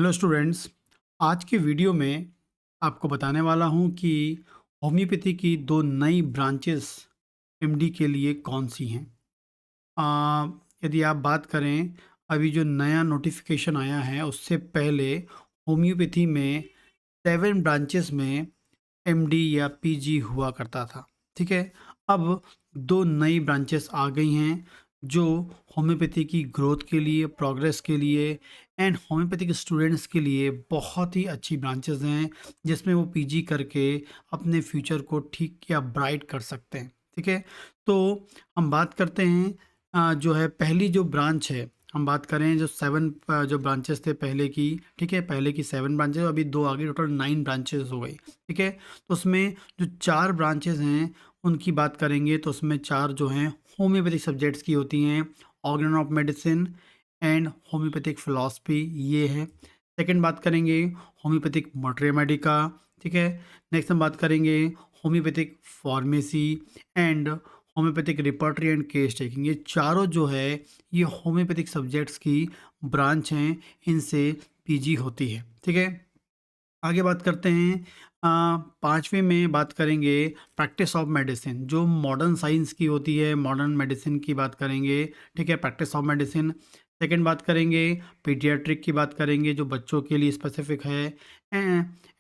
Hello students. आज के video में आपको बताने वाला हूँ कि होम्योपैथी की दो नई ब्रांचेस एमडी के लिए कौन सी हैं। यदि आप बात करें, अभी जो नया नोटिफिकेशन आया है उससे पहले होम्योपैथी में 7 ब्रांचेस में एमडी या पीजी हुआ करता था। ठीक है। अब दो नई ब्रांचेस आ गई हैं जो होम्योपैथी की ग्रोथ के लिए, प्रोग्रेस के लिए एंड होम्योपैथिक स्टूडेंट्स के लिए बहुत ही अच्छी ब्रांचेस हैं, जिसमें वो पीजी करके अपने फ्यूचर को ठीक या ब्राइट कर सकते हैं। ठीक है। तो हम बात करते हैं, जो है पहली जो ब्रांच है, हम बात करें जो 7 जो ब्रांचेस थे पहले की। ठीक है, पहले की 7 ब्रांचेस, अभी दो आ गई, टोटल 9 ब्रांचेस हो गई। ठीक है। तो उसमें जो 4 ब्रांचेस हैं उनकी बात करेंगे तो उसमें 4 जो हैं होम्योपैथिक सब्जेक्ट्स की होती हैं। Organ of medicine and homeopathic philosophy, ये है। सेकंड बात करेंगे होम्योपैथिक मटर मेडिका। ठीक है। नेक्स्ट हम बात करेंगे homeopathic pharmacy and homeopathic repertory and case taking. ये चारों जो है ये होम्योपैथिक सब्जेक्ट्स की ब्रांच हैं, इनसे पीजी होती है। ठीक है। आगे बात करते हैं, 5वें में बात करेंगे प्रैक्टिस ऑफ मेडिसिन, जो मॉडर्न साइंस की होती है, मॉडर्न मेडिसिन की बात करेंगे। ठीक है, प्रैक्टिस ऑफ मेडिसिन। सेकंड बात करेंगे पीडियाट्रिक की, बात करेंगे जो बच्चों के लिए स्पेसिफिक है।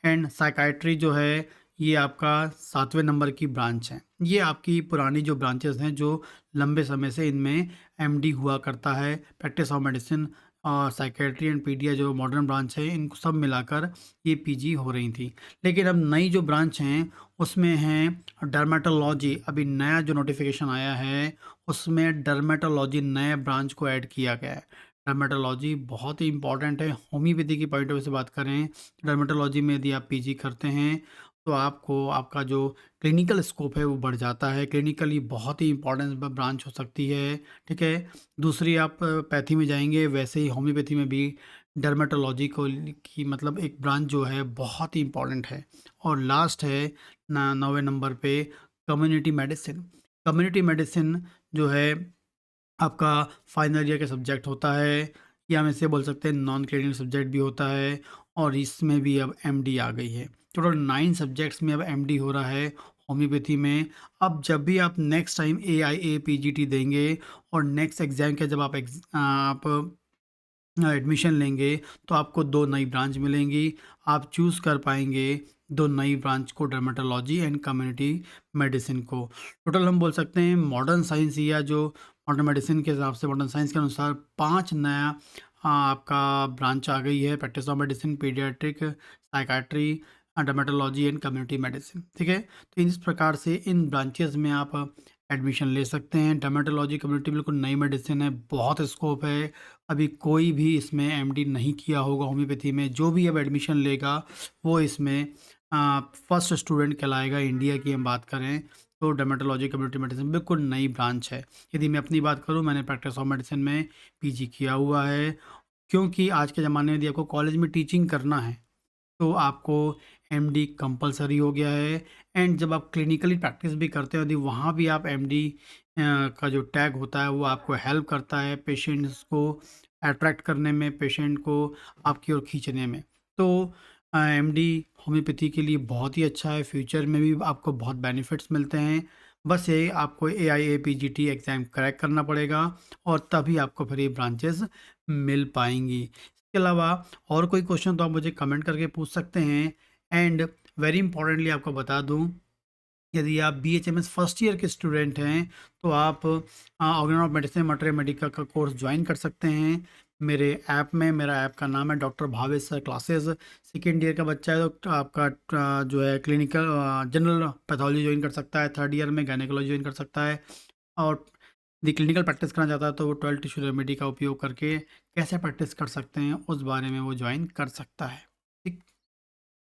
एंड साइकाइट्री जो है ये आपका 7वें नंबर की ब्रांच है। ये आपकी पुरानी जो ब्रांचेस हैं जो लंबे समय से इनमें एमडी हुआ करता है। प्रैक्टिस ऑफ मेडिसिन और साइकेट्री एंड पीडिया जो मॉडर्न ब्रांच है, इनको सब मिलाकर ये पीजी हो रही थी। लेकिन अब नई जो ब्रांच हैं उसमें हैं डर्मेटोलॉजी। अभी नया जो नोटिफिकेशन आया है उसमें डर्मेटोलॉजी नए ब्रांच को ऐड किया गया है। डर्मेटोलॉजी बहुत ही इंपॉर्टेंट है होम्योपैथी की पॉइंट ऑफ व्यू से बात करें। डर्मेटोलॉजी में यदि आप पीजी करते हैं तो आपको आपका जो क्लिनिकल स्कोप है वो बढ़ जाता है। क्लिनिकली बहुत ही इंपॉर्टेंट ब्रांच हो सकती है। ठीक है। दूसरी आप पैथी में जाएंगे, वैसे ही होम्योपैथी में भी डर्मेटोलॉजी को की मतलब एक ब्रांच जो है बहुत ही इंपॉर्टेंट है। और लास्ट है 9वें नंबर पे कम्युनिटी मेडिसिन। कम्युनिटी मेडिसिन जो है आपका फाइनल ईयर का सब्जेक्ट होता है, या हम इसे बोल सकते हैं नॉन क्लिनिकल सब्जेक्ट भी होता है। और इसमें भी अब एमडी आ गई है। टोटल 9 सब्जेक्ट्स में अब एमडी हो रहा है होम्योपैथी में। अब जब भी आप नेक्स्ट टाइम AIA PGT देंगे और नेक्स्ट एग्ज़ाम के जब आप एडमिशन लेंगे तो आपको दो नई ब्रांच मिलेंगी। आप चूज़ कर पाएंगे दो नई ब्रांच को, डर्मेटोलॉजी एंड कम्युनिटी मेडिसिन को। टोटल हम बोल सकते हैं मॉडर्न साइंस, या जो मॉडर्न मेडिसिन के हिसाब से मॉडर्न साइंस के अनुसार 5 नया आपका ब्रांच आ गई है। Practice of medicine, paediatric, psychiatry, dermatology and community medicine. ठीक है। तो इस प्रकार से इन ब्रांचेस में आप एडमिशन ले सकते हैं। डर्मेटोलॉजी कम्युनिटी बिल्कुल नई मेडिसिन है, बहुत स्कोप है। अभी कोई भी इसमें एमडी नहीं किया होगा होम्योपैथी में, जो भी अब एडमिशन लेगा वो इसमें फर्स्ट स्टूडेंट कहलाएगा। इंडिया की हम बात करें तो डर्मेटोलॉजी कम्युनिटी मेडिसिन बिल्कुल नई ब्रांच है। यदि मैं अपनी बात करूं, मैंने प्रैक्टिस ऑफ मेडिसिन में पीजी किया हुआ है, क्योंकि आज के ज़माने में यदि आपको कॉलेज में टीचिंग करना है तो आपको एमडी कंपलसरी हो गया है। एंड जब आप क्लिनिकली प्रैक्टिस भी करते हो, यदि वहाँ भी आप एमडी का जो टैग होता है वो आपको हेल्प करता है पेशेंट्स को अट्रैक्ट करने में, पेशेंट को आपकी ओर खींचने में। तो एमडी होम्योपैथी के लिए बहुत ही अच्छा है, फ्यूचर में भी आपको बहुत बेनिफिट्स मिलते हैं। बस ये आपको AIA PGT एग्ज़ाम क्रैक करना पड़ेगा और तभी आपको फिर ये ब्रांचेस मिल पाएंगी। इसके अलावा और कोई क्वेश्चन तो आप मुझे कमेंट करके पूछ सकते हैं। एंड वेरी इंपॉर्टेंटली आपको बता दूं, यदि आप BHMS फर्स्ट ईयर के स्टूडेंट हैं तो आप ऑर्गन ऑफ मेडिसिन मटर मेडिका का कोर्स ज्वाइन कर सकते हैं मेरे ऐप में। मेरा ऐप का नाम है doctor Bhavesh sir classes. Second year का बच्चा है तो आपका जो है क्लिनिकल जनरल पैथोलॉजी ज्वाइन कर सकता है। थर्ड ईयर में गायनेकोलॉजी ज्वाइन कर सकता है। और यदि क्लिनिकल प्रैक्टिस करना चाहता है तो वो 12 टिश्यू रेमेडी का उपयोग करके कैसे प्रैक्टिस कर सकते हैं उस बारे में वो ज्वाइन कर सकता है।